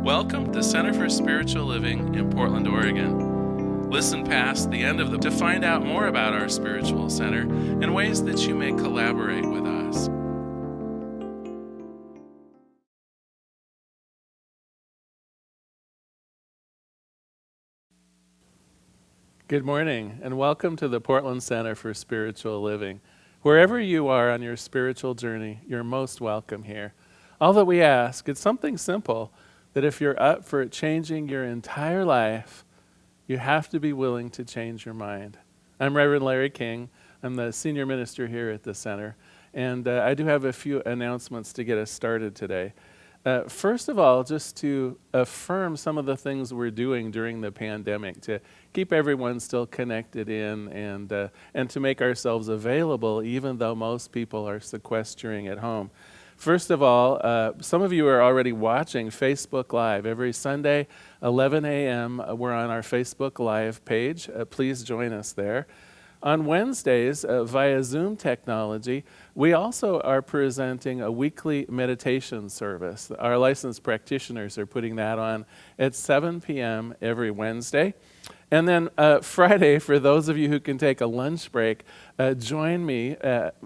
Welcome to Center for Spiritual Living in Portland, Oregon. Listen past the end of to find out more about our spiritual center and ways that you may collaborate with us. Good morning, and welcome to the Portland Center for Spiritual Living. Wherever you are on your spiritual journey, you're most welcome here. All that we ask, it's something simple, that if you're up for changing your entire life, you have to be willing to change your mind. I'm Reverend Larry King. I'm the senior minister here at the center, and I do have a few announcements to get us started today. First of all, just to affirm some of the things we're doing during the pandemic to keep everyone still connected in and to make ourselves available even though most people are sequestering at home. First of all, some of you are already watching Facebook Live. Every Sunday, 11 a.m., we're on our Facebook Live page. Please join us there. On Wednesdays, via Zoom technology, we also are presenting a weekly meditation service. Our licensed practitioners are putting that on at 7 p.m. every Wednesday. And then Friday, for those of you who can take a lunch break, join me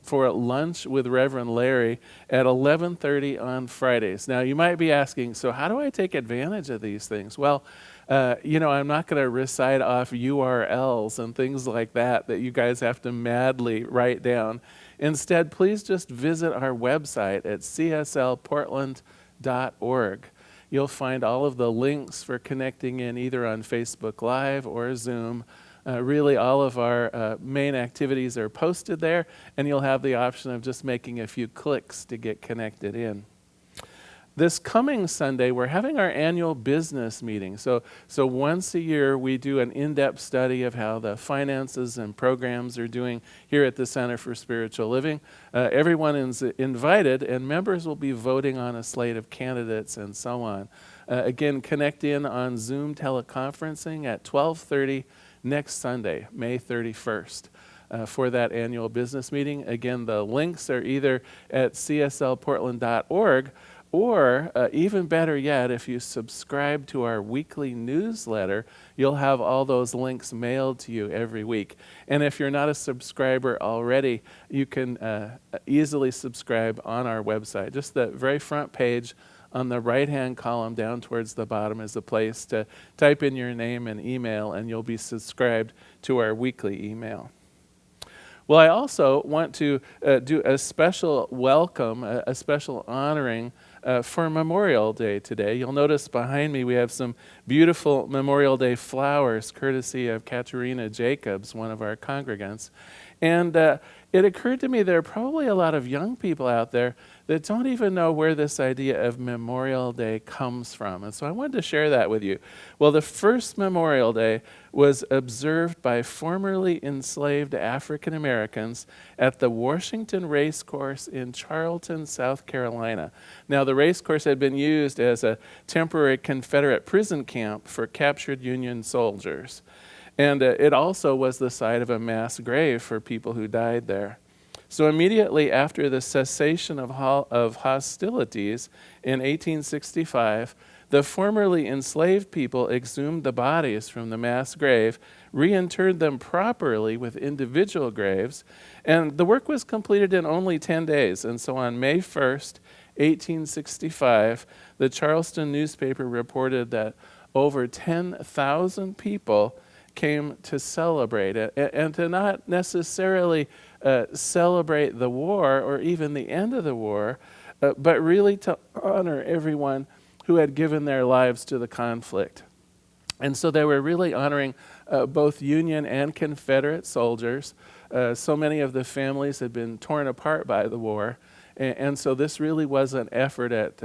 for lunch with Reverend Larry at 11:30 on Fridays. Now, you might be asking, so how do I take advantage of these things? Well, I'm not going to recite off URLs and things like that you guys have to madly write down. Instead, please just visit our website at cslportland.org. You'll find all of the links for connecting in either on Facebook Live or Zoom. Really, all of our main activities are posted there, and you'll have the option of just making a few clicks to get connected in. This coming Sunday, we're having our annual business meeting. So once a year, we do an in-depth study of how the finances and programs are doing here at the Center for Spiritual Living. Everyone is invited, and members will be voting on a slate of candidates and so on. Again, connect in on Zoom teleconferencing at 12:30 next Sunday, May 31st. For that annual business meeting. Again, the links are either at cslportland.org or even better yet, if you subscribe to our weekly newsletter, you'll have all those links mailed to you every week. And if you're not a subscriber already, you can easily subscribe on our website. Just the very front page on the right-hand column down towards the bottom is a place to type in your name and email, and you'll be subscribed to our weekly email. Well, I also want to do a special welcome, a special honoring for Memorial Day today. You'll notice behind me we have some beautiful Memorial Day flowers, courtesy of Katerina Jacobs, one of our congregants. And it occurred to me there are probably a lot of young people out there that don't even know where this idea of Memorial Day comes from. And so I wanted to share that with you. Well, the first Memorial Day was observed by formerly enslaved African Americans at the Washington Race Course in Charleston, South Carolina. Now, the race course had been used as a temporary Confederate prison camp for captured Union soldiers. And it also was the site of a mass grave for people who died there. So immediately after the cessation of hostilities in 1865, the formerly enslaved people exhumed the bodies from the mass grave, reinterred them properly with individual graves, and the work was completed in only 10 days. And so on May 1st, 1865, the Charleston newspaper reported that over 10,000 people came to celebrate it, and to not necessarily celebrate the war or even the end of the war, but really to honor everyone who had given their lives to the conflict. And so they were really honoring both Union and Confederate soldiers. So many of the families had been torn apart by the war, and so this really was an effort at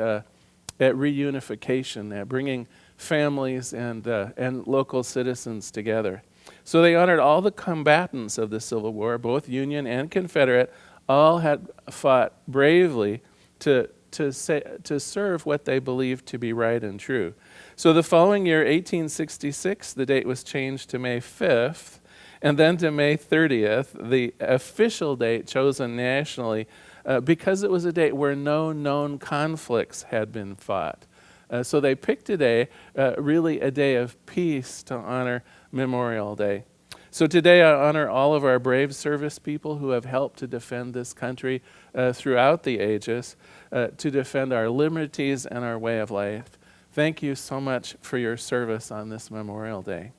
reunification, at bringing families and local citizens together. So they honored all the combatants of the Civil War, both Union and Confederate, all had fought bravely to serve what they believed to be right and true. So the following year, 1866, the date was changed to May 5th, and then to May 30th, the official date chosen nationally, because it was a date where no known conflicts had been fought. So they picked today, really a day of peace to honor Memorial Day. So today I honor all of our brave service people who have helped to defend this country throughout the ages, to defend our liberties and our way of life. Thank you so much for your service on this Memorial Day.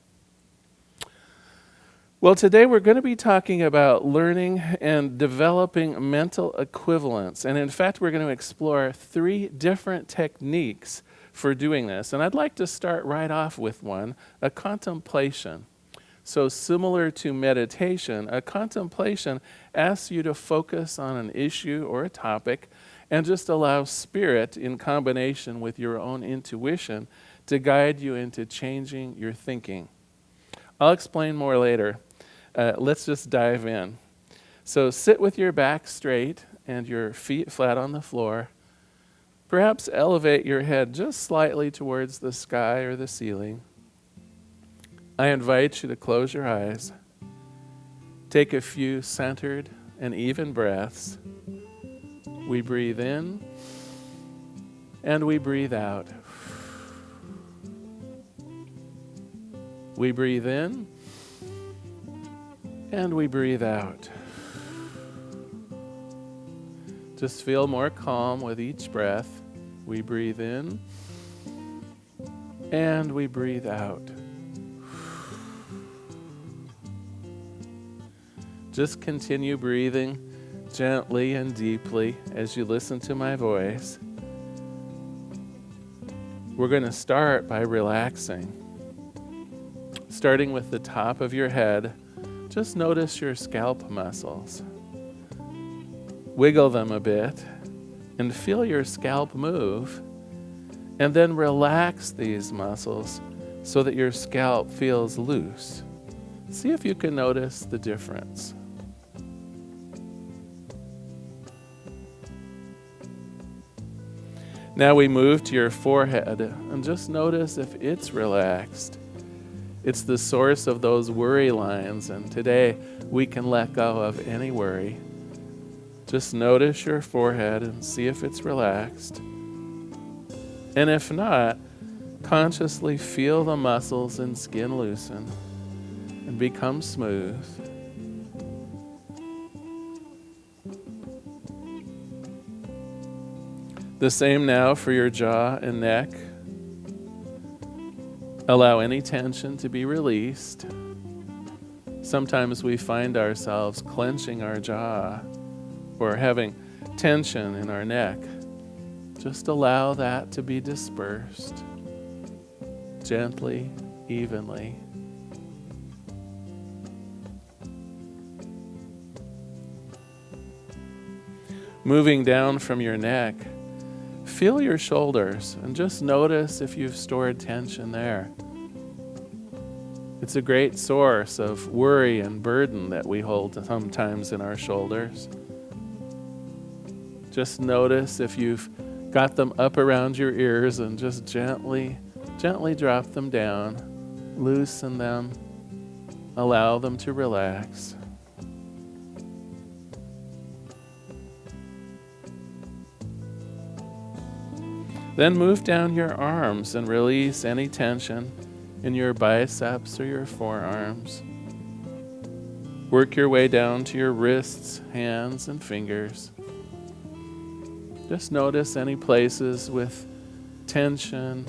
Well, today we're going to be talking about learning and developing mental equivalence. And in fact, we're going to explore 3 different techniques for doing this. And I'd like to start right off with one, a contemplation. So similar to meditation, a contemplation asks you to focus on an issue or a topic and just allow spirit in combination with your own intuition to guide you into changing your thinking. I'll explain more later. Let's just dive in. So sit with your back straight and your feet flat on the floor. Perhaps elevate your head just slightly towards the sky or the ceiling. I invite you to close your eyes. Take a few centered and even breaths. We breathe in and we breathe out. We breathe in and we breathe out. Just feel more calm with each breath. We breathe in and we breathe out. Just continue breathing gently and deeply as you listen to my voice. We're going to start by relaxing. Starting with the top of your head, just notice your scalp muscles. Wiggle them a bit and feel your scalp move. And then relax these muscles so that your scalp feels loose. See if you can notice the difference. Now we move to your forehead and just notice if it's relaxed. It's the source of those worry lines, and today we can let go of any worry. Just notice your forehead and see if it's relaxed. And if not, consciously feel the muscles and skin loosen and become smooth. The same now for your jaw and neck. Allow any tension to be released. Sometimes we find ourselves clenching our jaw or having tension in our neck. Just allow that to be dispersed gently, evenly. Moving down from your neck, feel your shoulders and just notice if you've stored tension there. It's a great source of worry and burden that we hold sometimes in our shoulders. Just notice if you've got them up around your ears and just gently drop them down, loosen them, allow them to relax. Then move down your arms and release any tension in your biceps or your forearms. Work your way down to your wrists, hands, and fingers. Just notice any places with tension,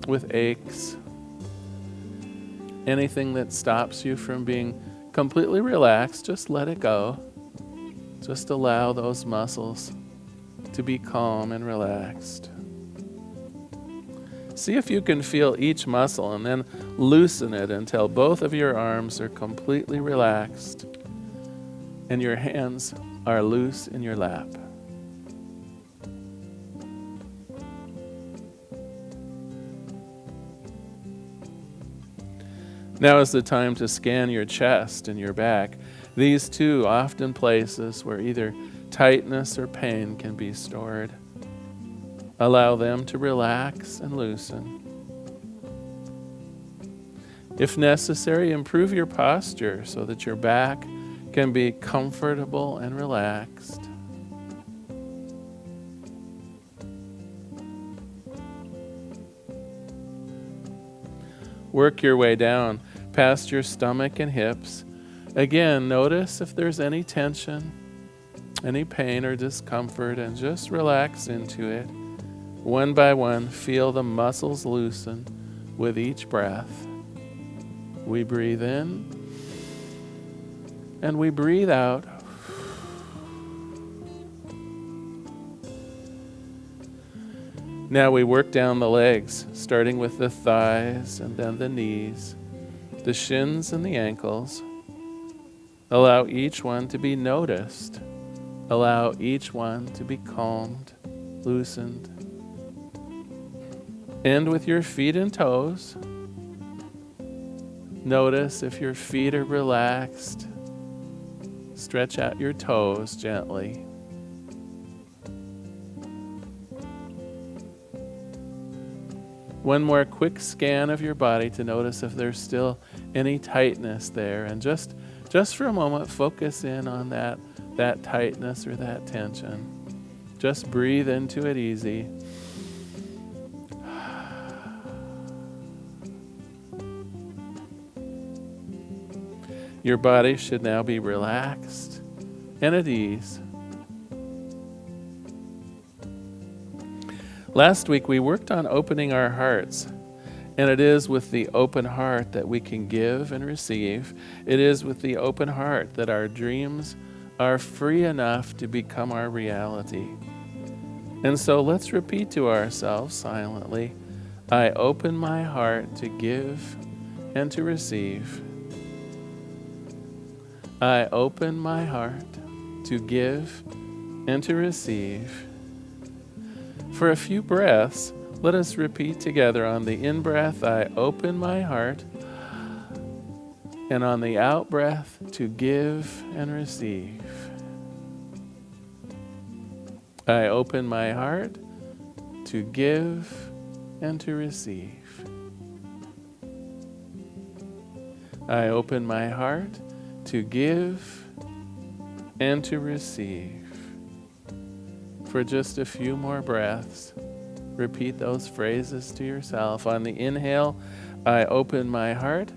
with aches, anything that stops you from being completely relaxed, just let it go. Just allow those muscles to be calm and relaxed. See if you can feel each muscle and then loosen it until both of your arms are completely relaxed and your hands are loose in your lap. Now is the time to scan your chest and your back. These two often places where either tightness or pain can be stored. Allow them to relax and loosen. If necessary, improve your posture so that your back can be comfortable and relaxed. Work your way down past your stomach and hips. Again, notice if there's any tension, any pain or discomfort, and just relax into it. One by one, feel the muscles loosen with each breath. We breathe in and we breathe out. Now we work down the legs, starting with the thighs and then the knees, the shins and the ankles. Allow each one to be noticed. Allow each one to be calmed, loosened. End with your feet and toes. Notice if your feet are relaxed. Stretch out your toes gently. One more quick scan of your body to notice if there's still any tightness there. And just for a moment, focus in on that tightness or that tension. Just breathe into it easy. Your body should now be relaxed and at ease. Last week we worked on opening our hearts, and it is with the open heart that we can give and receive. It is with the open heart that our dreams are free enough to become our reality. And so let's repeat to ourselves silently, I open my heart to give and to receive. I open my heart to give and to receive. For a few breaths, let us repeat together. On the in-breath, I open my heart, and on the out-breath, to give and receive. I open my heart to give and to receive. I open my heart to give and to receive. For just a few more breaths, repeat those phrases to yourself. On the inhale, I open my heart.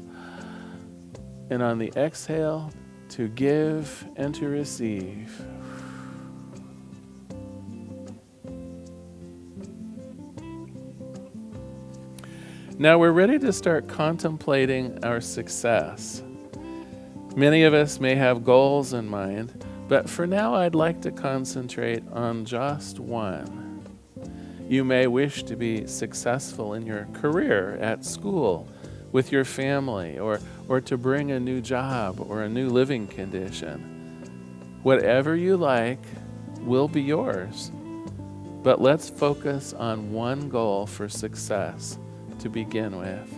And on the exhale, to give and to receive. Now we're ready to start contemplating our success. Many of us may have goals in mind, but for now I'd like to concentrate on just one. You may wish to be successful in your career, at school, with your family, or to bring a new job or a new living condition. Whatever you like will be yours. But let's focus on one goal for success to begin with.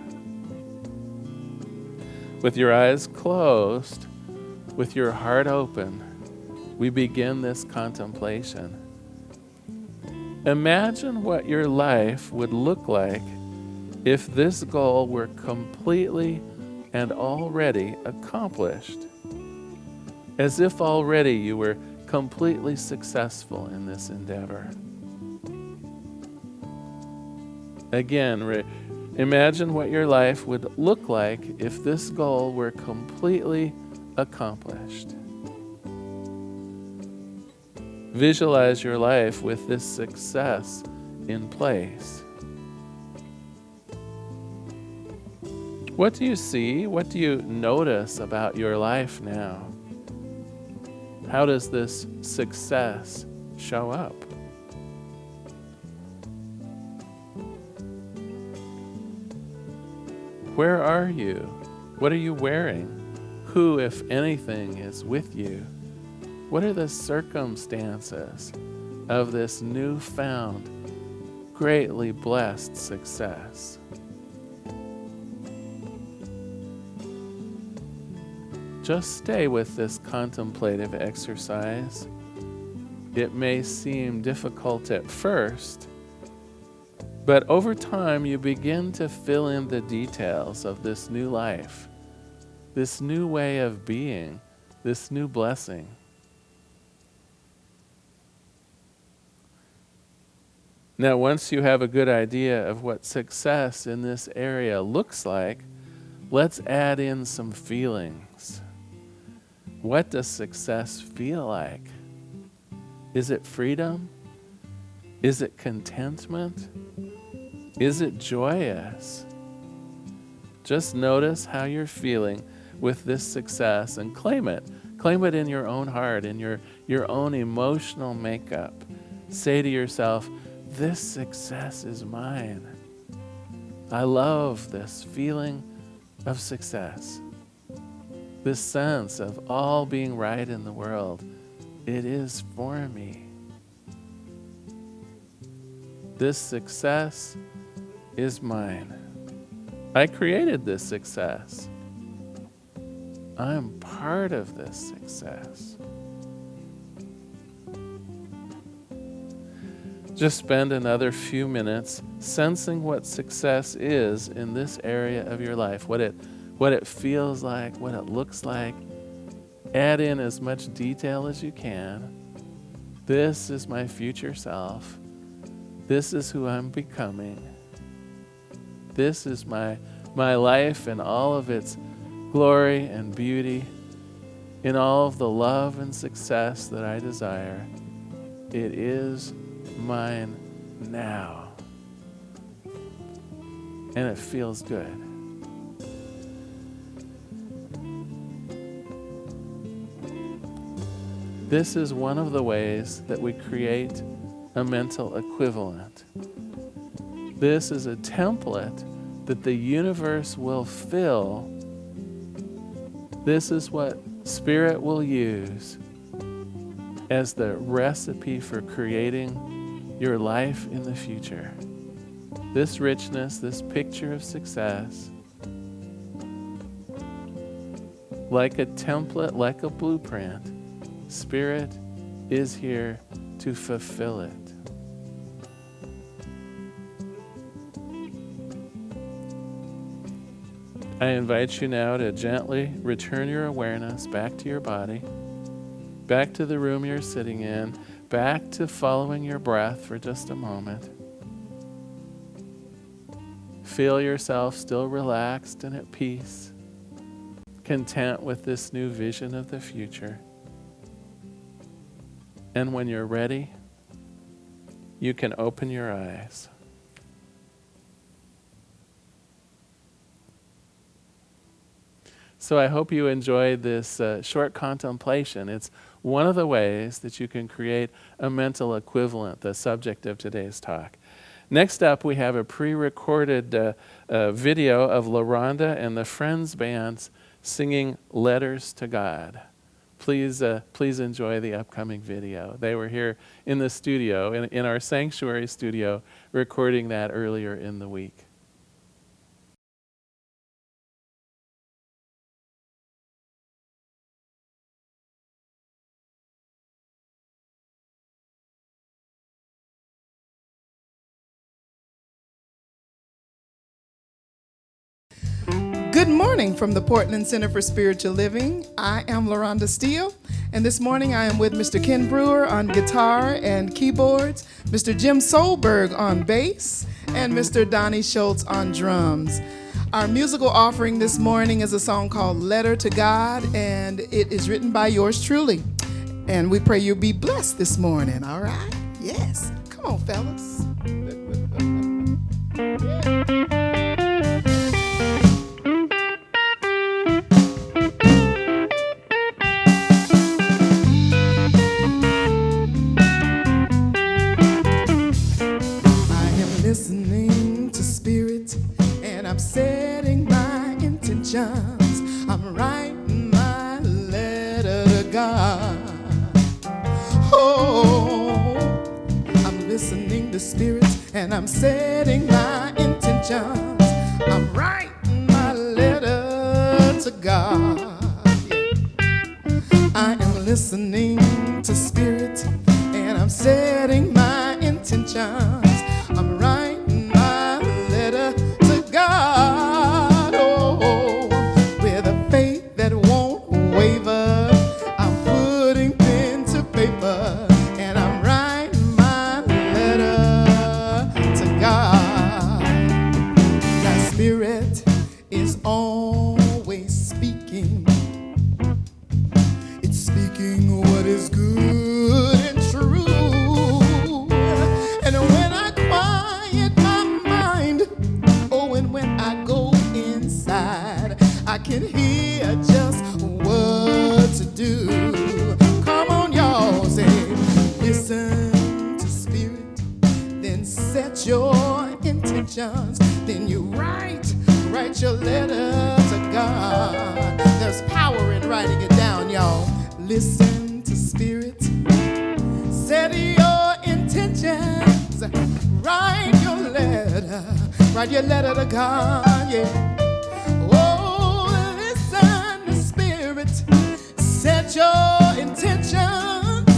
With your eyes closed, with your heart open, we begin this contemplation. Imagine what your life would look like if this goal were completely and already accomplished. As if already you were completely successful in this endeavor. Again, imagine what your life would look like if this goal were completely accomplished. Visualize your life with this success in place. What do you see? What do you notice about your life now? How does this success show up? Where are you? What are you wearing? Who, if anything, is with you? What are the circumstances of this newfound, greatly blessed success? Just stay with this contemplative exercise. It may seem difficult at first, but over time you begin to fill in the details of this new life, this new way of being, this new blessing. Now, once you have a good idea of what success in this area looks like, let's add in some feelings. What does success feel like? Is it freedom? Is it contentment? Is it joyous? Just notice how you're feeling with this success and claim it. Claim it in your own heart, in your own emotional makeup. Say to yourself, this success is mine. I love this feeling of success. This sense of all being right in the world. It is for me. This success is mine. I created this success. I'm part of this success. Just spend another few minutes sensing what success is in this area of your life, what it feels like, what it looks like. Add in as much detail as you can. This is my future self. This is who I'm becoming. This is my life in all of its glory and beauty, in all of the love and success that I desire. It is mine now. And it feels good. This is one of the ways that we create a mental equivalent. This is a template that the universe will fill. This is what Spirit will use as the recipe for creating your life in the future. This richness, this picture of success, like a template, like a blueprint, Spirit is here to fulfill it. I invite you now to gently return your awareness back to your body, back to the room you're sitting in, back to following your breath for just a moment. Feel yourself still relaxed and at peace, content with this new vision of the future. And when you're ready, you can open your eyes. So I hope you enjoyed this short contemplation. It's one of the ways that you can create a mental equivalent, the subject of today's talk. Next up, we have a pre-recorded video of LaRonda and the Friends Bands singing Letters to God. Please enjoy the upcoming video. They were here in the studio, in our sanctuary studio, recording that earlier in the week. Good morning from the Portland Center for Spiritual Living. I am LaRonda Steele, and this morning I am with Mr. Ken Brewer on guitar and keyboards, Mr. Jim Solberg on bass, and Mr. Donnie Schultz on drums. Our musical offering this morning is a song called Letter to God, and it is written by yours truly. And we pray you'll be blessed this morning, all right? Yes. Come on, fellas. Listening to Spirit, and I'm setting my intentions. I'm writing my letter to God. Oh, I'm listening to Spirit, and I'm setting my intentions. I'm writing my letter to God. Yeah. I am listening to Spirit, and I'm setting my intentions. I'm writing my letter to God, oh, with a faith that won't waver. I'm putting pen to paper, and I'm writing my letter put your intentions, then you write your letter to God. There's power in writing it down, y'all. Listen to spirit, set your intentions, write your letter to God, yeah. Oh, listen to spirit, set your intentions,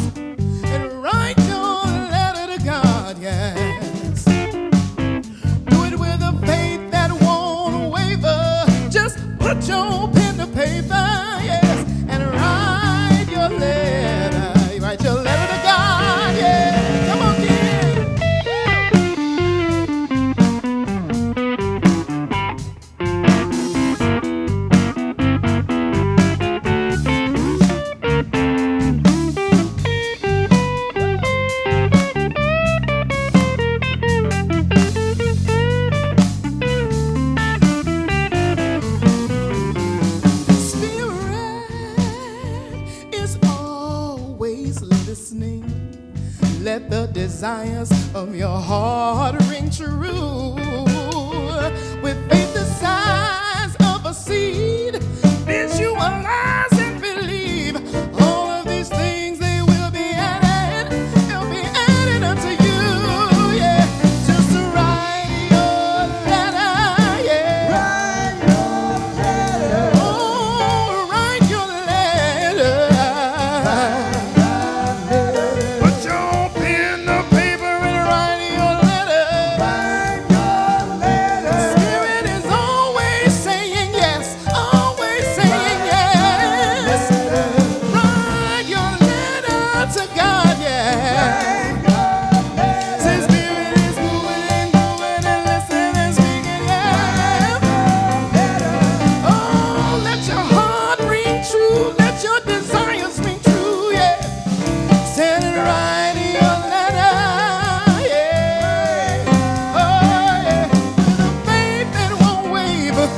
and write your letter to God, yes. Do it with a faith that won't waver. Just put your pen to paper, yes, and write your letter. Write your letter to God, yeah. Come on, kid. Let the desires of your heart ring true. With faith the size of a seed, visualize and believe. All of these things, they will be added. They'll be added unto you, yeah. Just write your letter, yeah. Write your letter. Oh, write your letter. Put your pen to paper and write your letter. Write your letter. Spirit is always saying yes, always saying yes. Write your letter to God, yeah. Say spirit is moving, moving and listening and speaking, yeah. Oh, let your heart ring true, let your desires ring true, yeah. Send it right in your letter, yeah. Oh, yeah. With a faith that won't waver.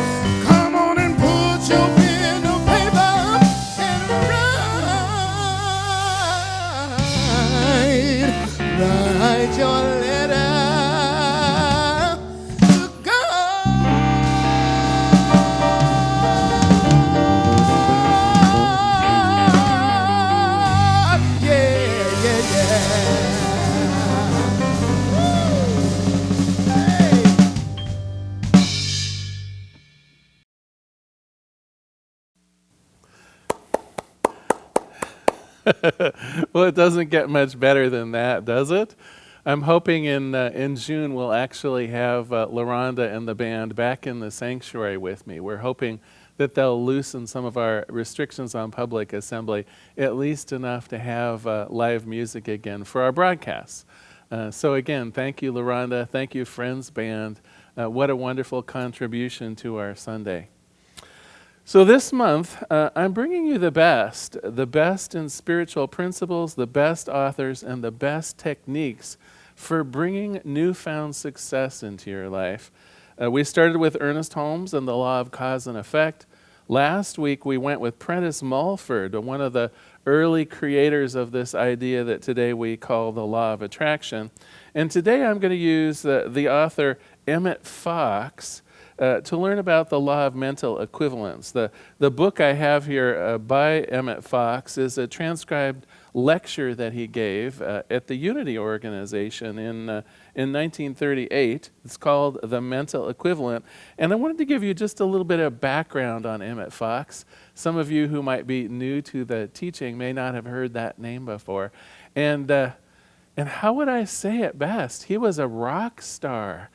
Come on and put your pen to paper and write your letter to God. Yeah, yeah, yeah. Hey. Well, it doesn't get much better than that, does it? I'm hoping in June we'll actually have LaRonda and the band back in the sanctuary with me. We're hoping that they'll loosen some of our restrictions on public assembly, at least enough to have live music again for our broadcasts. So again, thank you, LaRonda. Thank you, Friends Band. What a wonderful contribution to our Sunday. So this month, I'm bringing you the best in spiritual principles, the best authors, and the best techniques for bringing newfound success into your life. We started with Ernest Holmes and the law of cause and effect. Last week, we went with Prentice Mulford, one of the early creators of this idea that today we call the law of attraction. And today I'm going to use the author Emmett Fox to learn about the law of mental equivalence. The book I have here by Emmett Fox is a transcribed lecture that he gave at the Unity Organization in 1938. It's called The Mental Equivalent. And I wanted to give you just a little bit of background on Emmett Fox. Some of you who might be new to the teaching may not have heard that name before. And how would I say it best? He was a rock star.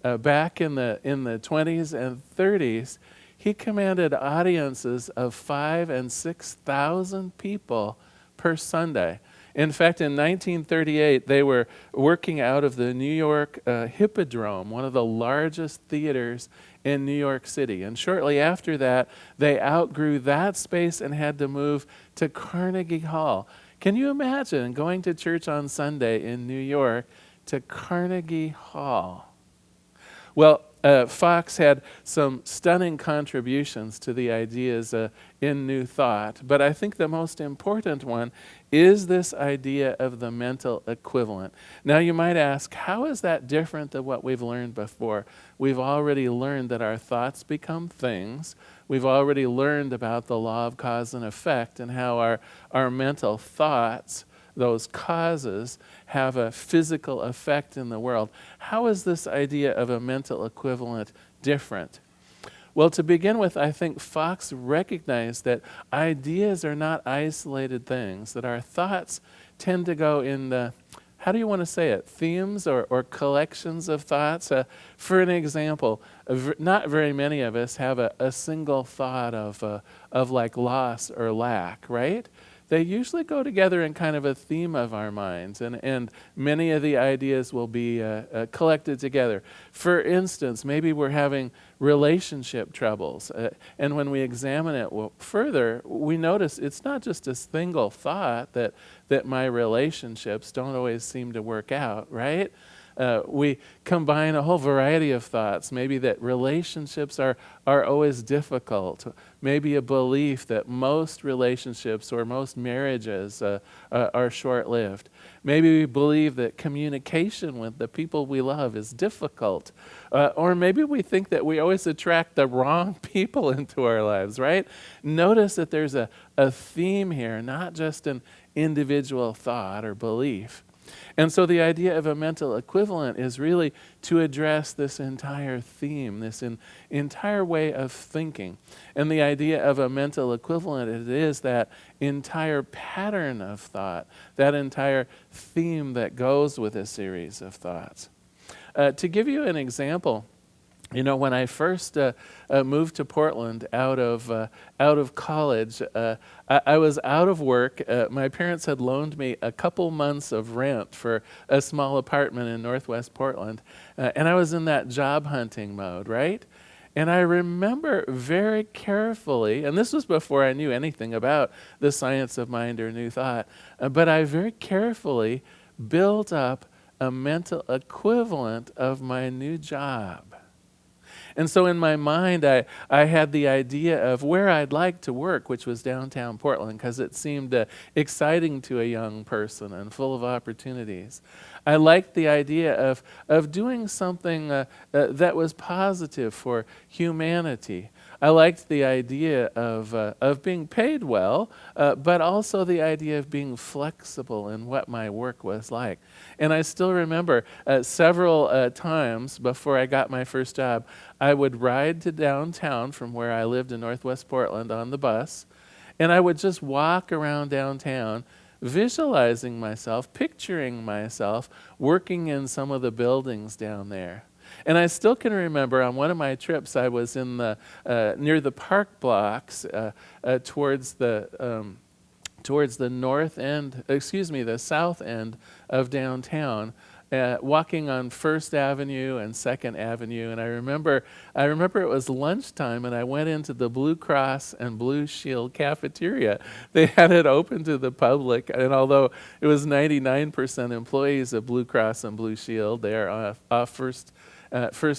Back in the 20s and 30s, he commanded audiences of 5,000 and 6,000 people per Sunday. In fact, in 1938, they were working out of the New York Hippodrome, one of the largest theaters in New York City. And shortly after that, they outgrew that space and had to move to Carnegie Hall. Can you imagine going to church on Sunday in New York to Carnegie Hall? Well, Fox had some stunning contributions to the ideas in New Thought, but I think the most important one is this idea of the mental equivalent. Now you might ask, how is that different than what we've learned before? We've already learned that our thoughts become things. We've already learned about the law of cause and effect and how our mental thoughts, those causes, have a physical effect in the world. How is this idea of a mental equivalent different? Well, to begin with, I think Fox recognized that ideas are not isolated things, that our thoughts tend to go in the, how do you want to say it, themes or collections of thoughts? For an example, not very many of us have a single thought of like loss or lack, right? They usually go together in kind of a theme of our minds, and many of the ideas will be collected together. For instance, maybe we're having relationship troubles, and when we examine it further, we notice it's not just a single thought that my relationships don't always seem to work out, right? We combine a whole variety of thoughts, maybe that relationships are always difficult, maybe a belief that most relationships or most marriages are short-lived. Maybe we believe that communication with the people we love is difficult, or maybe we think that we always attract the wrong people into our lives, right? Notice that there's a theme here, not just an individual thought or belief. And so the idea of a mental equivalent is really to address this entire theme, this entire way of thinking. And the idea of a mental equivalent, it is that entire pattern of thought, that entire theme that goes with a series of thoughts. To give you an example, you know, when I first moved to Portland out of college, I was out of work. My parents had loaned me a couple months of rent for a small apartment in Northwest Portland, and I was in that job hunting mode, right? And I remember very carefully, and this was before I knew anything about the science of mind or New Thought, but I very carefully built up a mental equivalent of my new job. And so in my mind, I had the idea of where I'd like to work, which was downtown Portland, because it seemed exciting to a young person and full of opportunities. I liked the idea of doing something that was positive for humanity. I liked the idea of being paid well, but also the idea of being flexible in what my work was like. And I still remember several times before I got my first job, I would ride to downtown from where I lived in Northwest Portland on the bus, and I would just walk around downtown visualizing myself, picturing myself working in some of the buildings down there. And I still can remember on one of my trips, I was in the near the park blocks towards the the south end of downtown, walking on First Avenue and Second Avenue. And I remember it was lunchtime, and I went into the Blue Cross and Blue Shield cafeteria. They had it open to the public, and although it was 99% employees of Blue Cross and Blue Shield there off First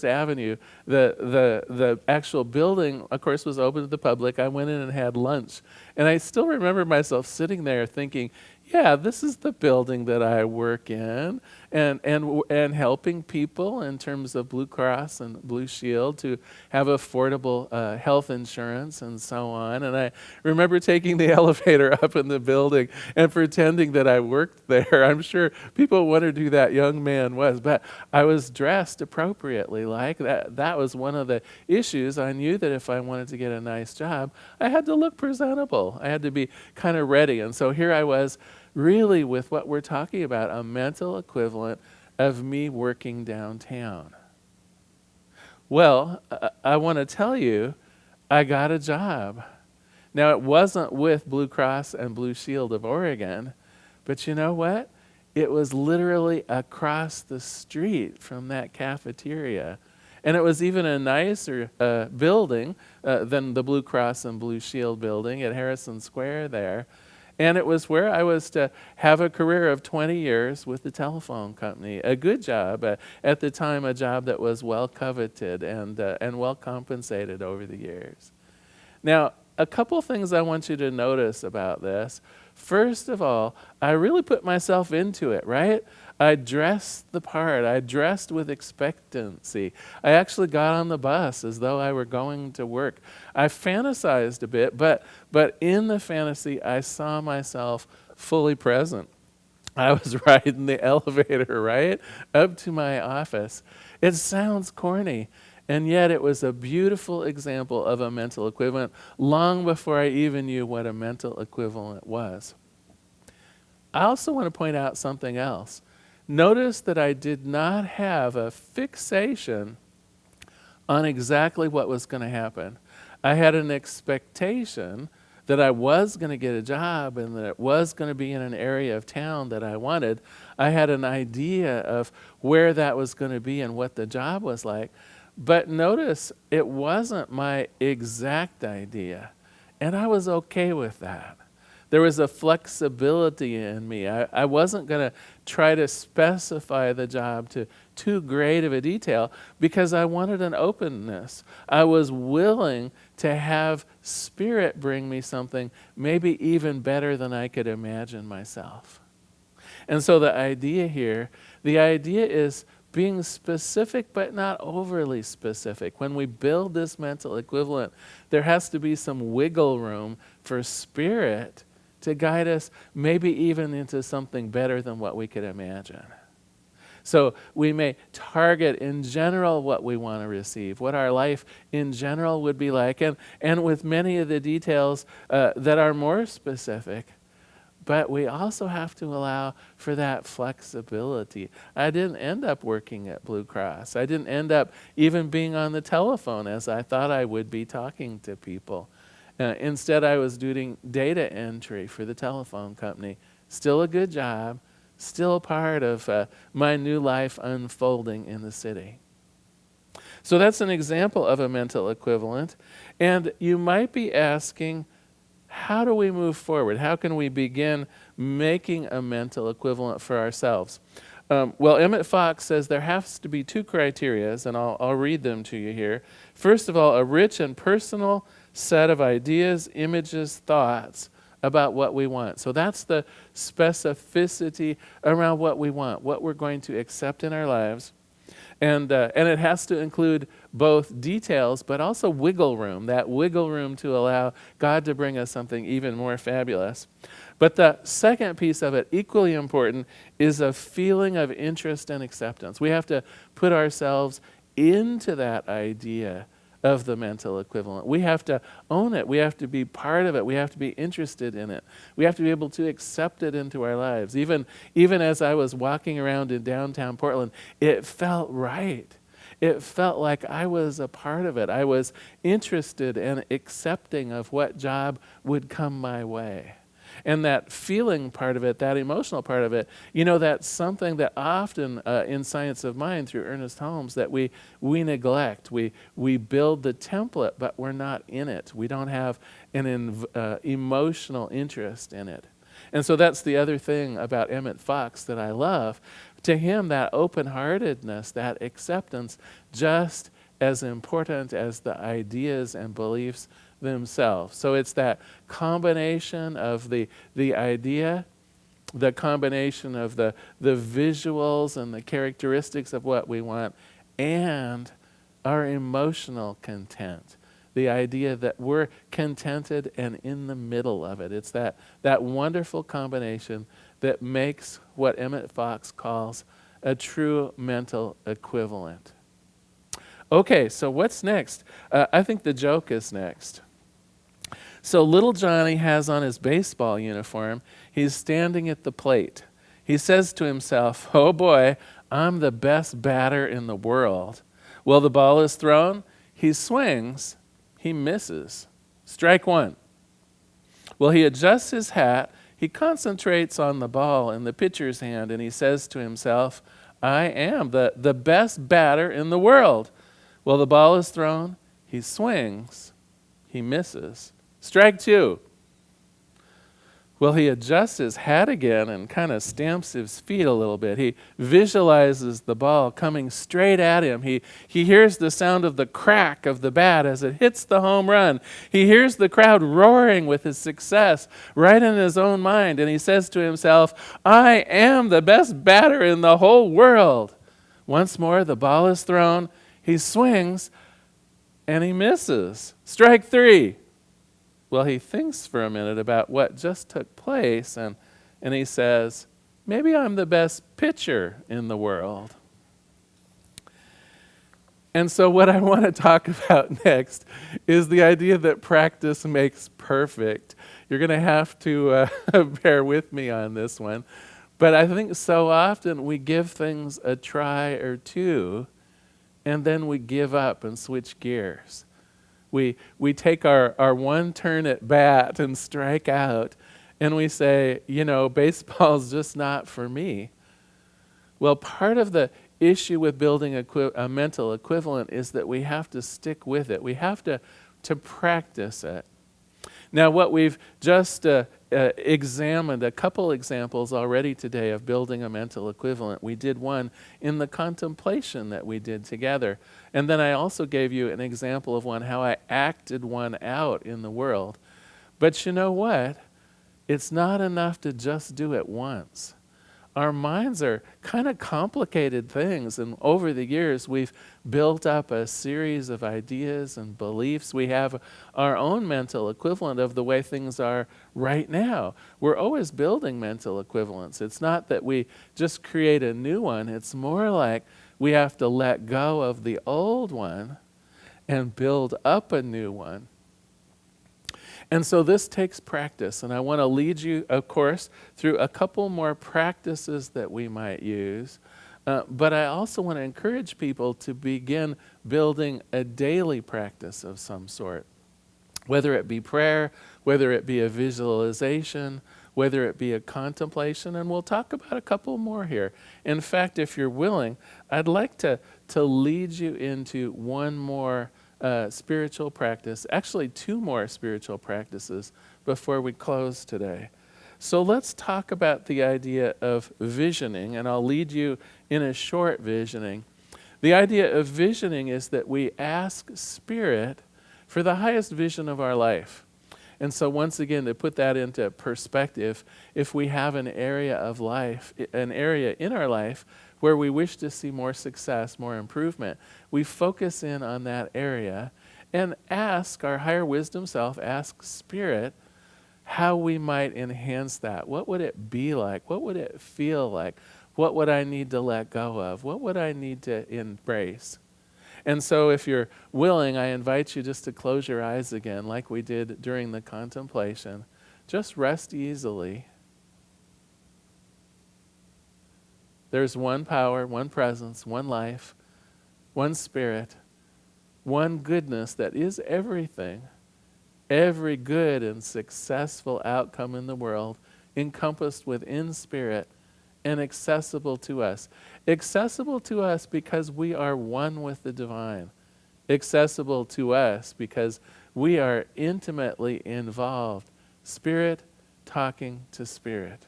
Avenue, the actual building, of course, was open to the public. I went in and had lunch, and I still remember myself sitting there thinking, yeah, this is the building that I work in, and helping people in terms of Blue Cross and Blue Shield to have affordable health insurance and so on. And I remember taking the elevator up in the building and pretending that I worked there. I'm sure people wondered who that young man was, but I was dressed appropriately like that. That was one of the issues. I knew that if I wanted to get a nice job, I had to look presentable. I had to be kind of ready. And so here I was, really with what we're talking about, a mental equivalent of me working downtown. Well, I want to tell you, I got a job. Now, it wasn't with Blue Cross and Blue Shield of Oregon, but you know what? It was literally across the street from that cafeteria. And it was even a nicer building than the Blue Cross and Blue Shield building at Harrison Square there. And it was where I was to have a career of 20 years with the telephone company, a good job, at the time a job that was well coveted and well compensated over the years. Now, a couple things I want you to notice about this. First of all, I really put myself into it, right? I dressed the part. I dressed with expectancy. I actually got on the bus as though I were going to work. I fantasized a bit, but in the fantasy, I saw myself fully present. I was riding the elevator, right, up to my office. It sounds corny, and yet it was a beautiful example of a mental equivalent long before I even knew what a mental equivalent was. I also want to point out something else. Notice that I did not have a fixation on exactly what was going to happen. I had an expectation that I was going to get a job and that it was going to be in an area of town that I wanted. I had an idea of where that was going to be and what the job was like. But notice it wasn't my exact idea, and I was okay with that. There was a flexibility in me. I wasn't going to try to specify the job to too great of a detail because I wanted an openness. I was willing to have Spirit bring me something maybe even better than I could imagine myself. And so the idea is being specific but not overly specific. When we build this mental equivalent, there has to be some wiggle room for Spirit to guide us maybe even into something better than what we could imagine. So we may target in general what we want to receive, what our life in general would be like, and with many of the details that are more specific. But we also have to allow for that flexibility. I didn't end up working at Blue Cross. I didn't end up even being on the telephone as I thought I would be talking to people. Instead, I was doing data entry for the telephone company. Still a good job, still a part of my new life unfolding in the city. So that's an example of a mental equivalent. And you might be asking, how do we move forward? How can we begin making a mental equivalent for ourselves? Well, Emmett Fox says there has to be two criteria, and I'll read them to you here. First of all, a rich and personal set of ideas, images, thoughts about what we want. So that's the specificity around what we want, what we're going to accept in our lives. And it has to include both details, but also wiggle room, that wiggle room to allow God to bring us something even more fabulous. But the second piece of it, equally important, is a feeling of interest and acceptance. We have to put ourselves into that idea of the mental equivalent. We have to own it. We have to be part of it. We have to be interested in it. We have to be able to accept it into our lives. Even as I was walking around in downtown Portland, it felt right. It felt like I was a part of it. I was interested and accepting of what job would come my way. And that feeling part of it, that emotional part of it, that's something that often in Science of Mind through Ernest Holmes that we neglect. We build the template, but we're not in it. We don't have an emotional interest in it. And so that's the other thing about Emmett Fox that I love. To him, that open-heartedness, that acceptance, just as important as the ideas and beliefs themselves. So it's that combination of the idea, the combination of the visuals and the characteristics of what we want, and our emotional content. The idea that we're contented and in the middle of it. It's that wonderful combination that makes what Emmett Fox calls a true mental equivalent. Okay, so what's next? I think the joke is next. So little Johnny has on his baseball uniform. He's standing at the plate. He says to himself, "Oh boy, I'm the best batter in the world." Well, the ball is thrown. He swings. He misses. Strike one. Well, he adjusts his hat. He concentrates on the ball in the pitcher's hand, and he says to himself, "I am the best batter in the world." Well, the ball is thrown. He swings. He misses. Strike two. Well, he adjusts his hat again and kind of stamps his feet a little bit. He visualizes the ball coming straight at him. He hears the sound of the crack of the bat as it hits the home run. He hears the crowd roaring with his success right in his own mind. And he says to himself, I am the best batter in the whole world. Once more, the ball is thrown. He swings and he misses. Strike three. Well, he thinks for a minute about what just took place, and he says, maybe I'm the best pitcher in the world. And so what I want to talk about next is the idea that practice makes perfect. You're going to have to bear with me on this one. But I think so often we give things a try or two, and then we give up and switch gears. We take our one turn at bat and strike out, and we say, baseball's just not for me. Well, part of the issue with building a mental equivalent is that we have to stick with it. We have to practice it. Now, what we've just examined, a couple examples already today of building a mental equivalent. We did one in the contemplation that we did together. And then I also gave you an example of one, how I acted one out in the world. But you know what? It's not enough to just do it once. Our minds are kind of complicated things, and over the years we've built up a series of ideas and beliefs. We have our own mental equivalent of the way things are right now. We're always building mental equivalents. It's not that we just create a new one. It's more like we have to let go of the old one and build up a new one. And so this takes practice, and I want to lead you, of course, through a couple more practices that we might use. But I also want to encourage people to begin building a daily practice of some sort, whether it be prayer, whether it be a visualization, whether it be a contemplation, and we'll talk about a couple more here. In fact, if you're willing, I'd like to lead you into one more spiritual practice, actually two more spiritual practices before we close today. So let's talk about the idea of visioning, and I'll lead you in a short visioning. The idea of visioning is that we ask Spirit for the highest vision of our life. And so once again, to put that into perspective, if we have an area of life, an area in our life where we wish to see more success, more improvement, we focus in on that area and ask our higher wisdom self, ask Spirit, how we might enhance that. What would it be like? What would it feel like? What would I need to let go of? What would I need to embrace? And so if you're willing, I invite you just to close your eyes again like we did during the contemplation. Just rest easily. There's one power, one presence, one life, one Spirit, one goodness that is everything. Every good and successful outcome in the world encompassed within Spirit and accessible to us. Accessible to us because we are one with the divine. Accessible to us because we are intimately involved. Spirit talking to Spirit.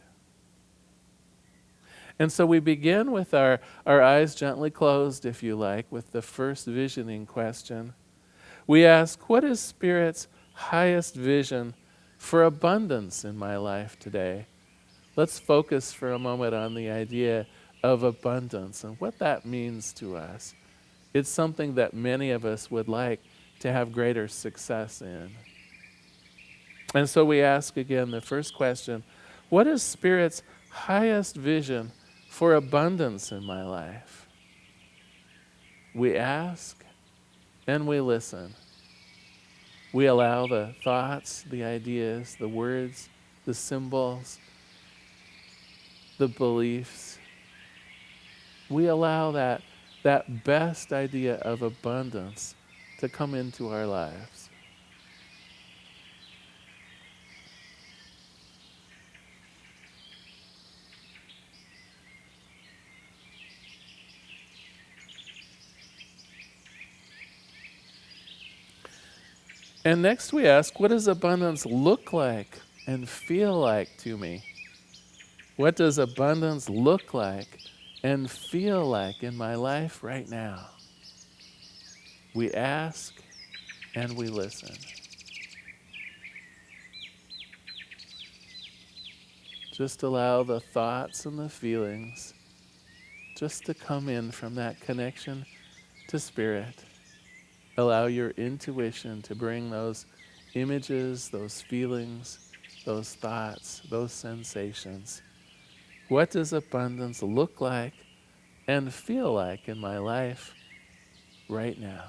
And so we begin with our eyes gently closed, if you like, with the first visioning question. We ask, what is Spirit's highest vision for abundance in my life today? Let's focus for a moment on the idea of abundance and what that means to us. It's something that many of us would like to have greater success in. And so we ask again the first question, what is Spirit's highest vision for abundance in my life? We ask and we listen. We allow the thoughts, the ideas, the words, the symbols, the beliefs. We allow that best idea of abundance to come into our lives. And next we ask, what does abundance look like and feel like to me? What does abundance look like and feel like in my life right now? We ask and we listen. Just allow the thoughts and the feelings just to come in from that connection to spirit. Allow your intuition to bring those images, those feelings, those thoughts, those sensations. What does abundance look like and feel like in my life right now?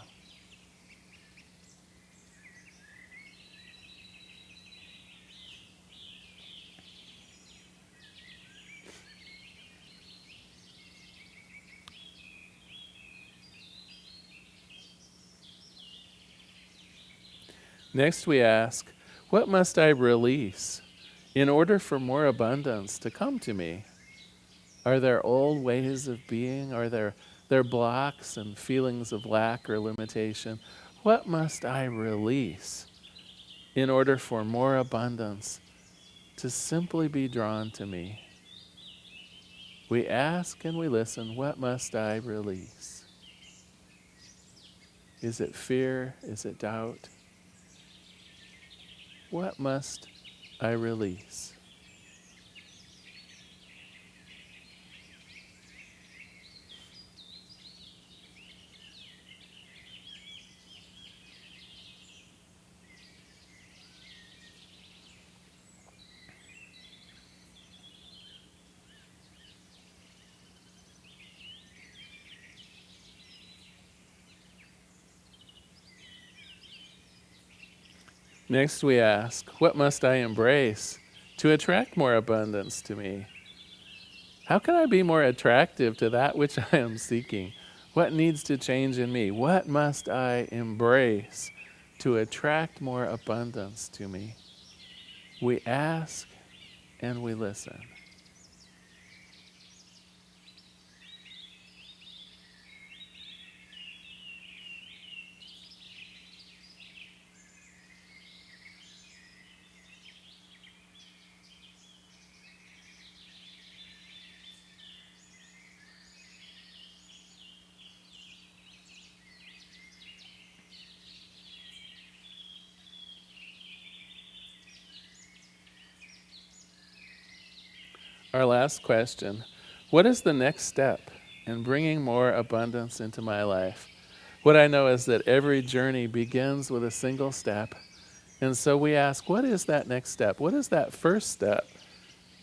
Next we ask, what must I release in order for more abundance to come to me? Are there old ways of being? Are there blocks and feelings of lack or limitation? What must I release in order for more abundance to simply be drawn to me? We ask and we listen, what must I release? Is it fear? Is it doubt? What must I release? Next we ask, what must I embrace to attract more abundance to me? How can I be more attractive to that which I am seeking? What needs to change in me? What must I embrace to attract more abundance to me? We ask and we listen. Our last question, what is the next step in bringing more abundance into my life? What I know is that every journey begins with a single step. And so we ask, what is that next step? What is that first step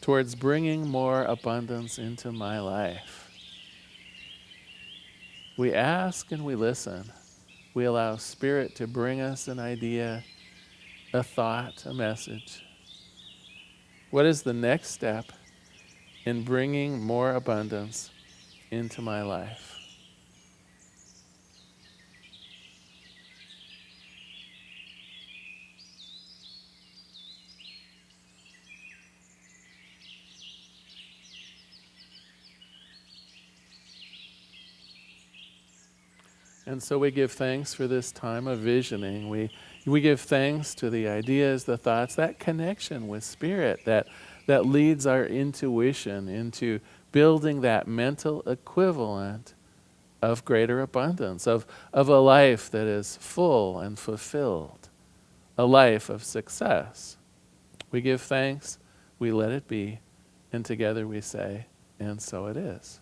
towards bringing more abundance into my life? We ask and we listen. We allow Spirit to bring us an idea, a thought, a message. What is the next step in bringing more abundance into my life? And so we give thanks for this time of visioning. We give thanks to the ideas, the thoughts, that connection with Spirit that leads our intuition into building that mental equivalent of greater abundance, of a life that is full and fulfilled, a life of success. We give thanks, we let it be, and together we say, and so it is.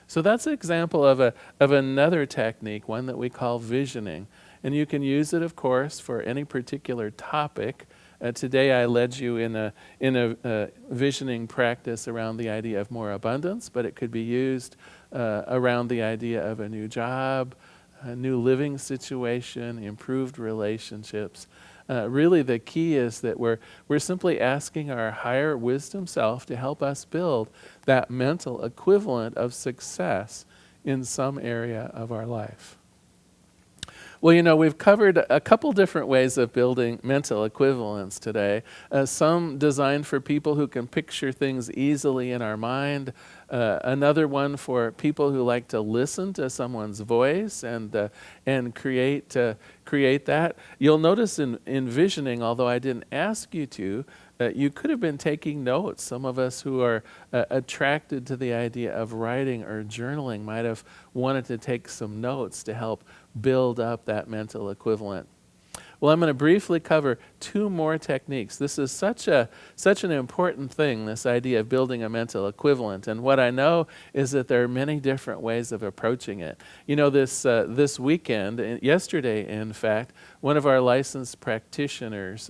So that's an example of another technique, one that we call visioning. And you can use it, of course, for any particular topic. Today I led you in a visioning practice around the idea of more abundance, but it could be used around the idea of a new job, a new living situation, improved relationships. Really the key is that we're simply asking our higher wisdom self to help us build that mental equivalent of success in some area of our life. Well, we've covered a couple different ways of building mental equivalents today. Some designed for people who can picture things easily in our mind, Another one for people who like to listen to someone's voice and create that. You'll notice in envisioning, although I didn't ask you to, you could have been taking notes. Some of us who are attracted to the idea of writing or journaling might have wanted to take some notes to help build up that mental equivalent. Well, I'm going to briefly cover two more techniques. This is such an important thing, this idea of building a mental equivalent. And what I know is that there are many different ways of approaching it. You know, this weekend, yesterday in fact, one of our licensed practitioners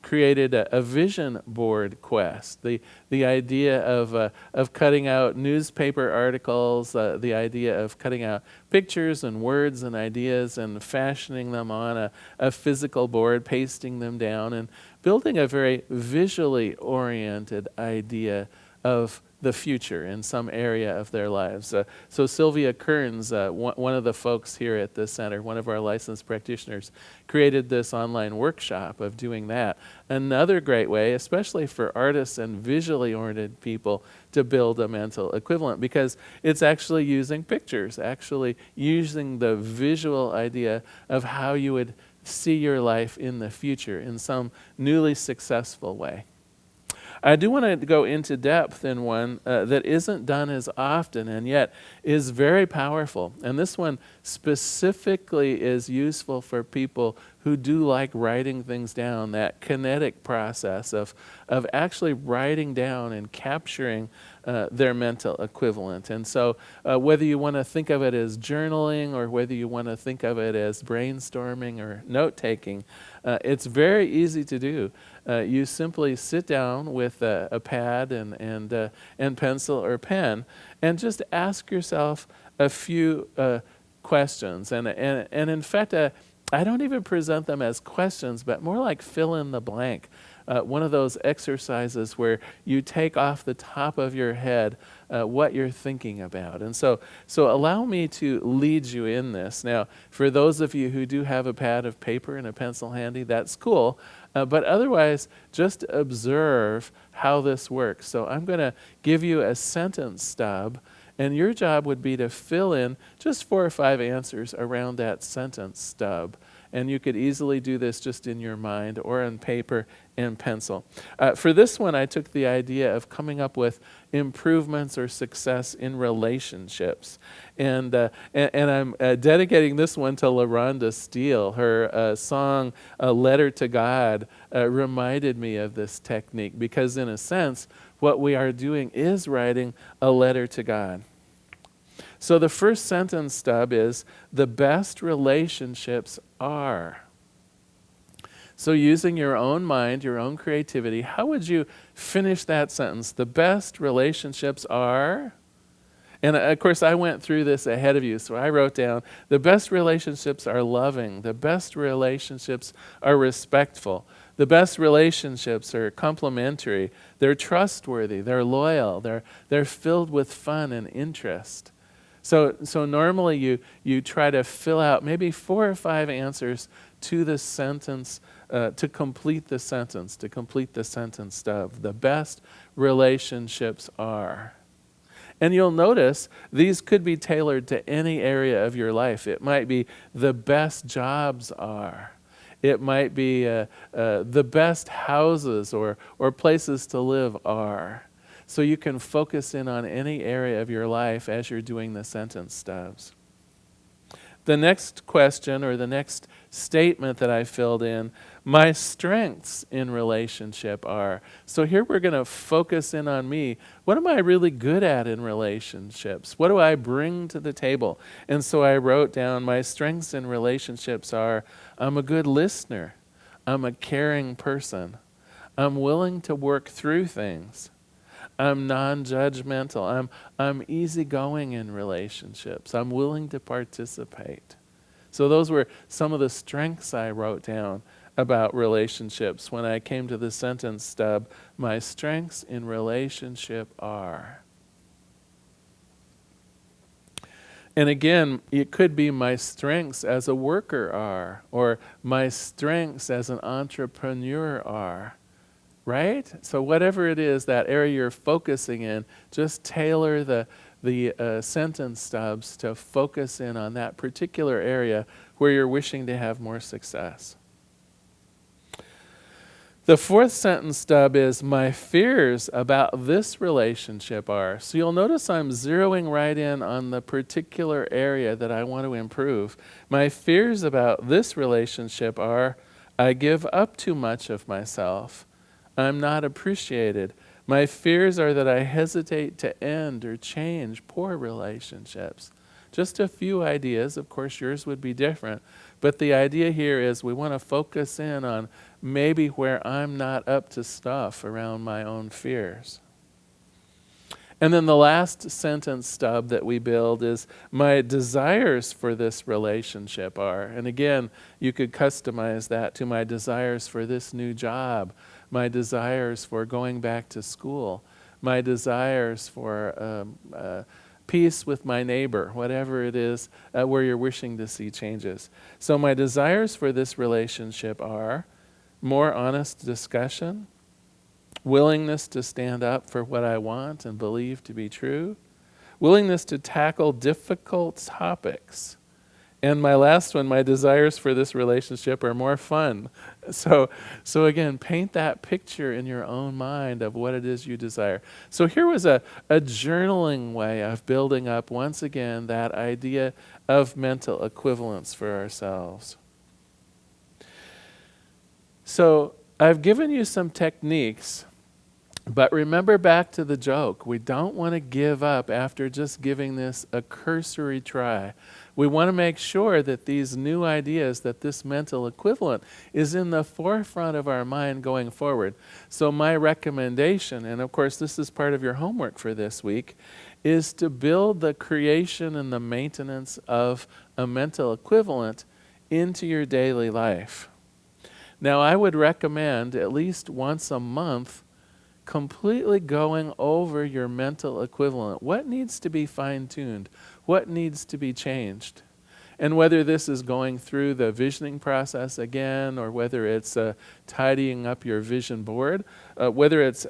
created a vision board quest. The idea of cutting out newspaper articles, the idea of cutting out pictures and words and ideas and fashioning them on a physical board, pasting them down, and building a very visually oriented idea of the future in some area of their lives. So Sylvia Kearns, one of the folks here at the center, one of our licensed practitioners, created this online workshop of doing that. Another great way, especially for artists and visually oriented people, to build a mental equivalent, because it's actually using pictures, actually using the visual idea of how you would see your life in the future in some newly successful way. I do want to go into depth in one that isn't done as often and yet is very powerful. And this one specifically is useful for people who do like writing things down, that kinetic process of actually writing down and capturing their mental equivalent. And so whether you want to think of it as journaling or whether you want to think of it as brainstorming or note-taking, it's very easy to do. You simply sit down with a pad and pencil or pen and just ask yourself a few questions. And in fact, I don't even present them as questions, but more like fill in the blank. One of those exercises where you take off the top of your head what you're thinking about. And so allow me to lead you in this. Now, for those of you who do have a pad of paper and a pencil handy, that's cool. But otherwise, just observe how this works. So I'm going to give you a sentence stub, and your job would be to fill in just 4 or 5 answers around that sentence stub. And you could easily do this just in your mind or on paper and pencil. For this one, I took the idea of coming up with improvements or success in relationships. And I'm dedicating this one to LaRhonda Steele. Her song, A Letter to God, reminded me of this technique because in a sense, what we are doing is writing a letter to God. So the first sentence stub is, the best relationships are. So using your own mind, your own creativity, how would you finish that sentence? The best relationships are... And of course, I went through this ahead of you, so I wrote down, the best relationships are loving. The best relationships are respectful. The best relationships are complimentary. They're trustworthy. They're loyal. They're filled with fun and interest. So normally you try to fill out maybe 4 or 5 answers to the sentence, to complete the sentence stub. The best relationships are. And you'll notice these could be tailored to any area of your life. It might be the best jobs are. It might be the best houses or places to live are. So you can focus in on any area of your life as you're doing the sentence stubs. The next question or the next statement that I filled in, my strengths in relationship are. So here we're going to focus in on me. What am I really good at in relationships? What do I bring to the table? And so I wrote down, my strengths in relationships are, I'm a good listener. I'm a caring person. I'm willing to work through things. I'm non-judgmental. I'm easygoing in relationships. I'm willing to participate. So those were some of the strengths I wrote down about relationships when I came to the sentence stub. My strengths in relationship are. And again, it could be my strengths as a worker are, or my strengths as an entrepreneur are. right? So whatever it is, that area you're focusing in, just tailor the sentence stubs to focus in on that particular area where you're wishing to have more success. The fourth sentence stub is, my fears about this relationship are. So you'll notice I'm zeroing right in on the particular area that I want to improve. My fears about this relationship are, I give up too much of myself. I'm not appreciated. My fears are that I hesitate to end or change poor relationships. Just a few ideas. Of course, yours would be different. But the idea here is we want to focus in on maybe where I'm not up to snuff around my own fears. And then the last sentence stub that we build is, my desires for this relationship are. And again, you could customize that to my desires for this new job, my desires for going back to school, my desires for peace with my neighbor, whatever it is where you're wishing to see changes. So my desires for this relationship are more honest discussion, willingness to stand up for what I want and believe to be true, willingness to tackle difficult topics. And my last one, my desires for this relationship are more fun. So again, paint that picture in your own mind of what it is you desire. So here was a journaling way of building up, once again, that idea of mental equivalence for ourselves. So I've given you some techniques, but remember back to the joke. We don't want to give up after just giving this a cursory try. We want to make sure that these new ideas, that this mental equivalent is in the forefront of our mind going forward. So my recommendation, and of course this is part of your homework for this week, is to build the creation and the maintenance of a mental equivalent into your daily life. Now I would recommend at least once a month completely going over your mental equivalent. What needs to be fine-tuned? What needs to be changed? And whether this is going through the visioning process again, or whether it's tidying up your vision board, whether it's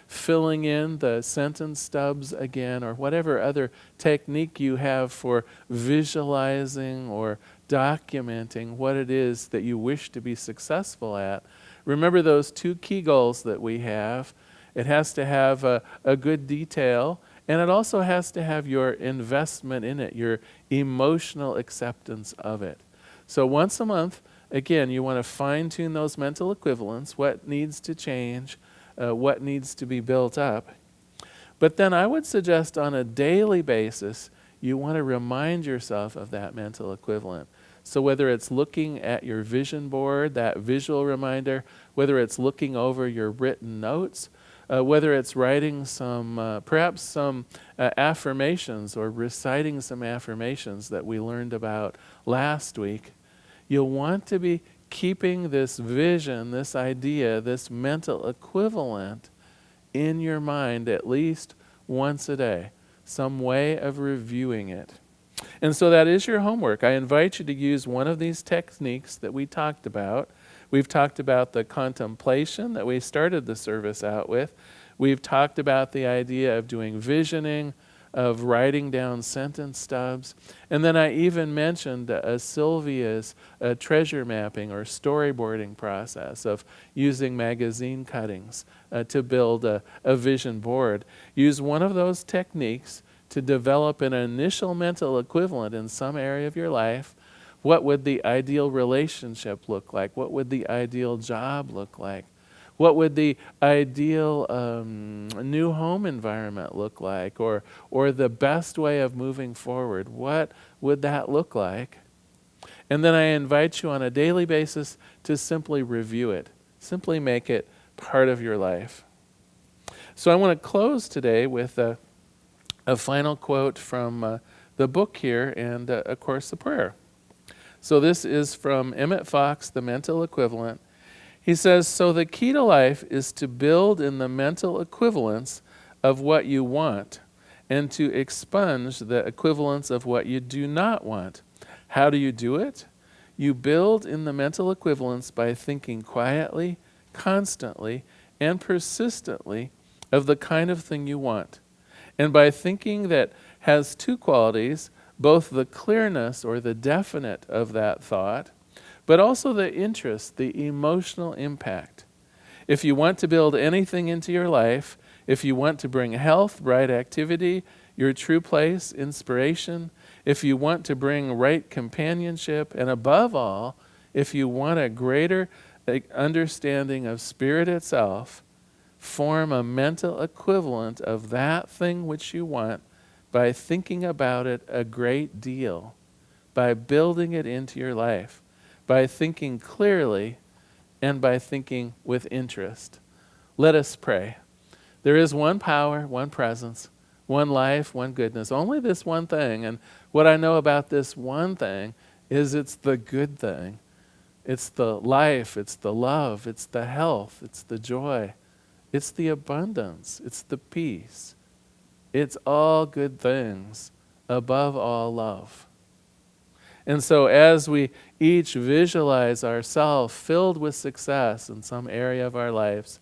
filling in the sentence stubs again, or whatever other technique you have for visualizing or documenting what it is that you wish to be successful at. Remember those two key goals that we have. It has to have a good detail, and it also has to have your investment in it, your emotional acceptance of it. So once a month, again, you want to fine-tune those mental equivalents, what needs to change, what needs to be built up. But then I would suggest on a daily basis, you want to remind yourself of that mental equivalent. So whether it's looking at your vision board, that visual reminder, whether it's looking over your written notes, whether it's writing some, perhaps some affirmations or reciting some affirmations that we learned about last week, you'll want to be keeping this vision, this idea, this mental equivalent in your mind at least once a day, some way of reviewing it. And so that is your homework. I invite you to use one of these techniques that we talked about. We've talked about the contemplation that we started the service out with. We've talked about the idea of doing visioning, of writing down sentence stubs. And then I even mentioned Sylvia's treasure mapping or storyboarding process of using magazine cuttings to build a vision board. Use one of those techniques to develop an initial mental equivalent in some area of your life. What would the ideal relationship look like? What would the ideal job look like? What would the ideal new home environment look like? Or the best way of moving forward? What would that look like? And then I invite you on a daily basis to simply review it. Simply make it part of your life. So I want to close today with a final quote from the book here and, of course, the prayer. So this is from Emmett Fox, The Mental Equivalent. He says, so the key to life is to build in the mental equivalence of what you want and to expunge the equivalence of what you do not want. How do you do it? You build in the mental equivalence by thinking quietly, constantly, and persistently of the kind of thing you want. And by thinking that has two qualities, both the clearness or the definite of that thought, but also the interest, the emotional impact. If you want to build anything into your life, if you want to bring health, right activity, your true place, inspiration, if you want to bring right companionship, and above all, if you want a greater understanding of spirit itself, form a mental equivalent of that thing which you want by thinking about it a great deal, by building it into your life, by thinking clearly, and by thinking with interest. Let us pray. There is one power, one presence, one life, one goodness, only this one thing. And what I know about this one thing is it's the good thing. It's the life, it's the love, it's the health, it's the joy, it's the abundance, it's the peace. It's all good things, above all love. And so as we each visualize ourselves filled with success in some area of our lives,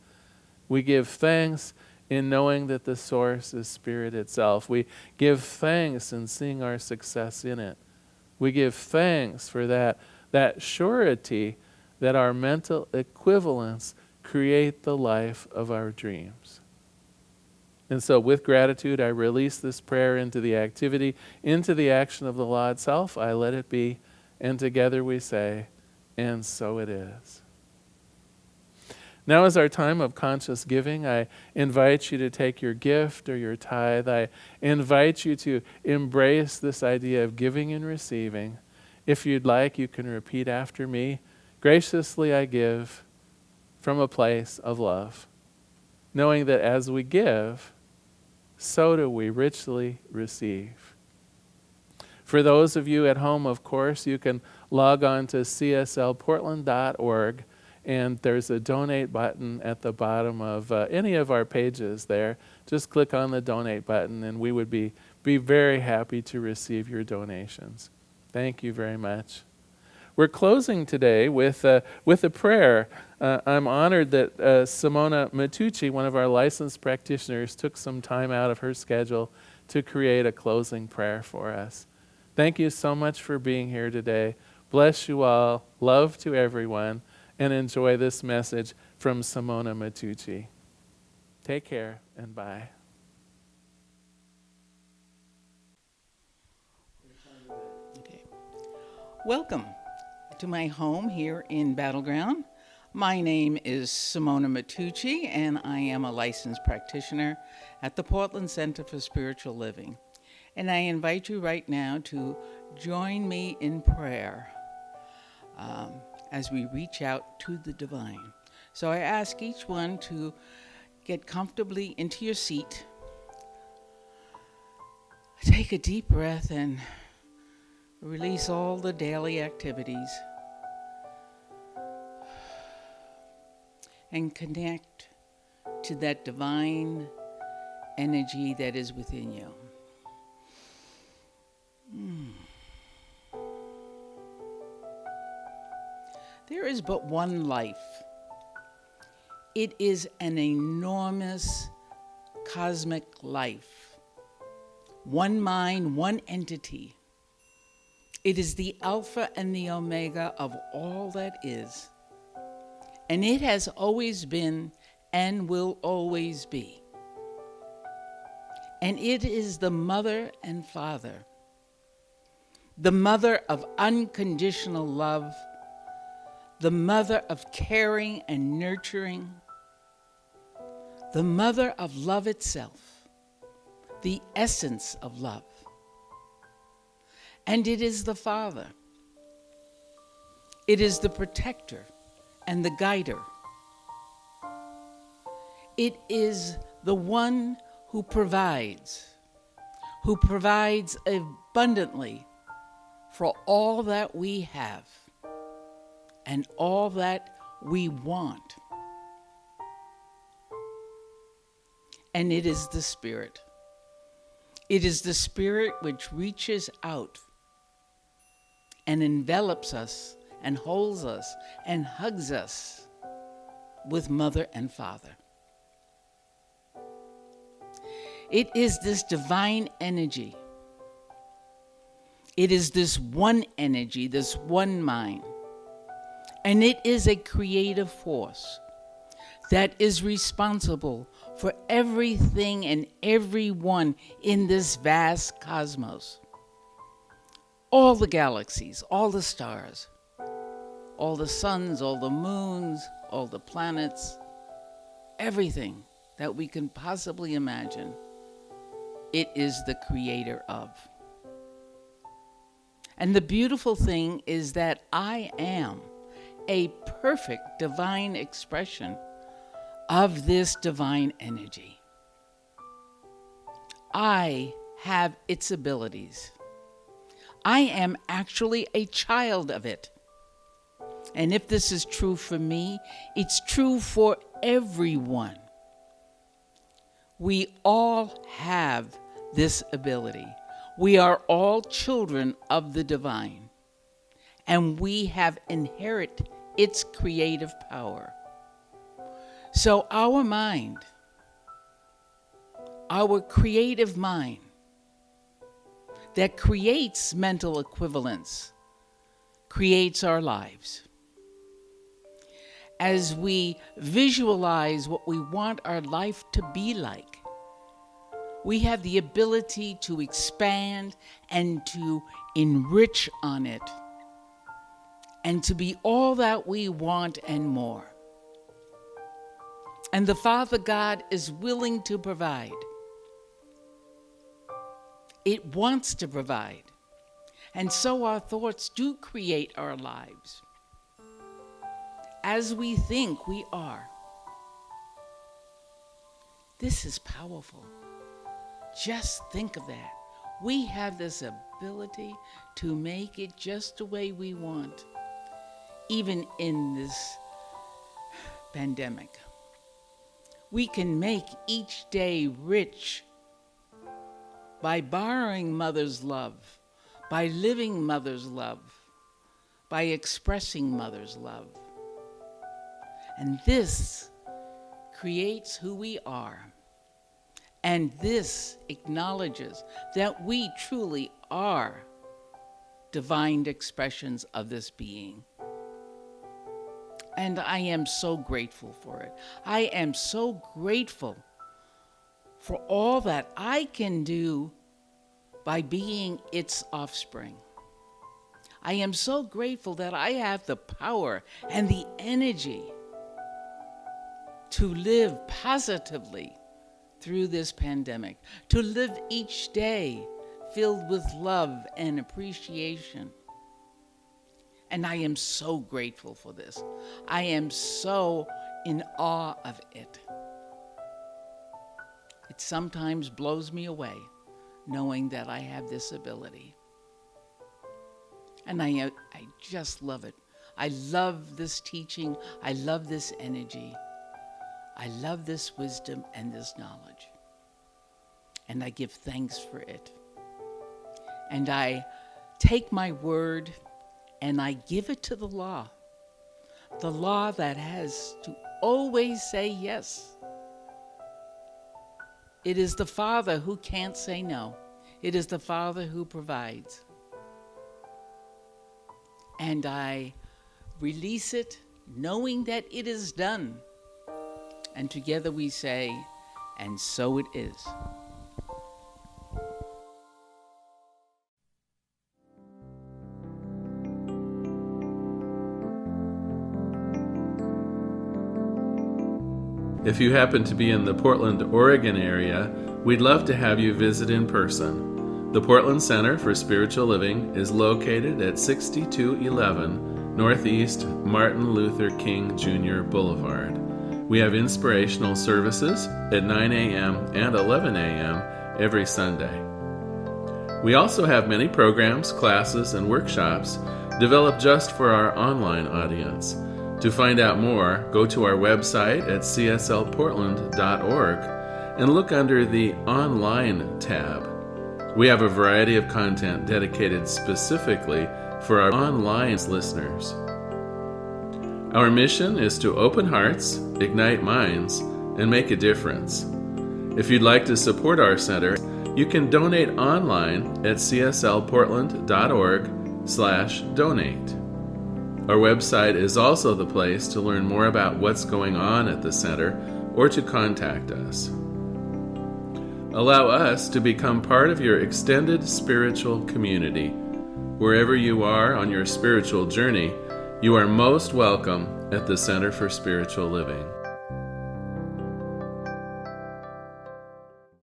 we give thanks in knowing that the source is Spirit itself. We give thanks in seeing our success in it. We give thanks for that surety that our mental equivalents create the life of our dreams. And so with gratitude, I release this prayer into the activity, into the action of the law itself. I let it be. And together we say, and so it is. Now is our time of conscious giving. I invite you to take your gift or your tithe. I invite you to embrace this idea of giving and receiving. If you'd like, you can repeat after me. Graciously I give from a place of love, knowing that as we give, so do we richly receive. For those of you at home, of course, you can log on to cslportland.org, and there's a donate button at the bottom of any of our pages there. Just click on the donate button, and we would be very happy to receive your donations. Thank you very much. We're closing today with a prayer. I'm honored that Simona Matucci, one of our licensed practitioners, took some time out of her schedule to create a closing prayer for us. Thank you so much for being here today. Bless you all. Love to everyone. And enjoy this message from Simona Matucci. Take care and bye. Okay. Welcome to my home here in Battleground. My name is Simona Matucci, and I am a licensed practitioner at the Portland Center for Spiritual Living. And I invite you right now to join me in prayer as we reach out to the divine. So I ask each one to get comfortably into your seat, take a deep breath, and release all the daily activities, and connect to that divine energy that is within you. There is but one life. It is an enormous cosmic life. One mind, one entity. It is the Alpha and the Omega of all that is. And it has always been and will always be. And it is the mother and father. The mother of unconditional love. The mother of caring and nurturing. The mother of love itself. The essence of love. And it is the Father. It is the protector and the guider. It is the one who provides abundantly for all that we have and all that we want. And it is the Spirit. It is the Spirit which reaches out and envelops us and holds us and hugs us with Mother and Father. It is this divine energy. It is this one energy, this one mind. And it is a creative force that is responsible for everything and everyone in this vast cosmos. All the galaxies, all the stars, all the suns, all the moons, all the planets, everything that we can possibly imagine, it is the creator of. And the beautiful thing is that I am a perfect divine expression of this divine energy. I have its abilities. I am actually a child of it. And if this is true for me, it's true for everyone. We all have this ability. We are all children of the divine, and we have inherited its creative power. So our mind, our creative mind that creates mental equivalence, creates our lives. As we visualize what we want our life to be like, we have the ability to expand and to enrich on it and to be all that we want and more. And the Father God is willing to provide. It wants to provide. And so our thoughts do create our lives. As we think, we are. This is powerful. Just think of that. We have this ability to make it just the way we want, even in this pandemic. We can make each day rich by borrowing mother's love, by living mother's love, by expressing mother's love. And this creates who we are. And this acknowledges that we truly are divine expressions of this being. And I am so grateful for it. I am so grateful for all that I can do by being its offspring. I am so grateful that I have the power and the energy to live positively through this pandemic, to live each day filled with love and appreciation. And I am so grateful for this. I am so in awe of it. It sometimes blows me away knowing that I have this ability. And I just love it. I love this teaching. I love this energy. I love this wisdom and this knowledge. And I give thanks for it. And I take my word and I give it to the law that has to always say yes. It is the Father who can't say no. It is the Father who provides. And I release it knowing that it is done. And together we say, and so it is. If you happen to be in the Portland, Oregon area, we'd love to have you visit in person. The Portland Center for Spiritual Living is located at 6211 Northeast Martin Luther King Jr. Boulevard. We have inspirational services at 9 a.m. and 11 a.m. every Sunday. We also have many programs, classes, and workshops developed just for our online audience. To find out more, go to our website at cslportland.org and look under the Online tab. We have a variety of content dedicated specifically for our online listeners. Our mission is to open hearts, ignite minds, and make a difference. If you'd like to support our center, you can donate online at cslportland.org/donate. Our website is also the place to learn more about what's going on at the center or to contact us. Allow us to become part of your extended spiritual community. Wherever you are on your spiritual journey, you are most welcome at the Center for Spiritual Living.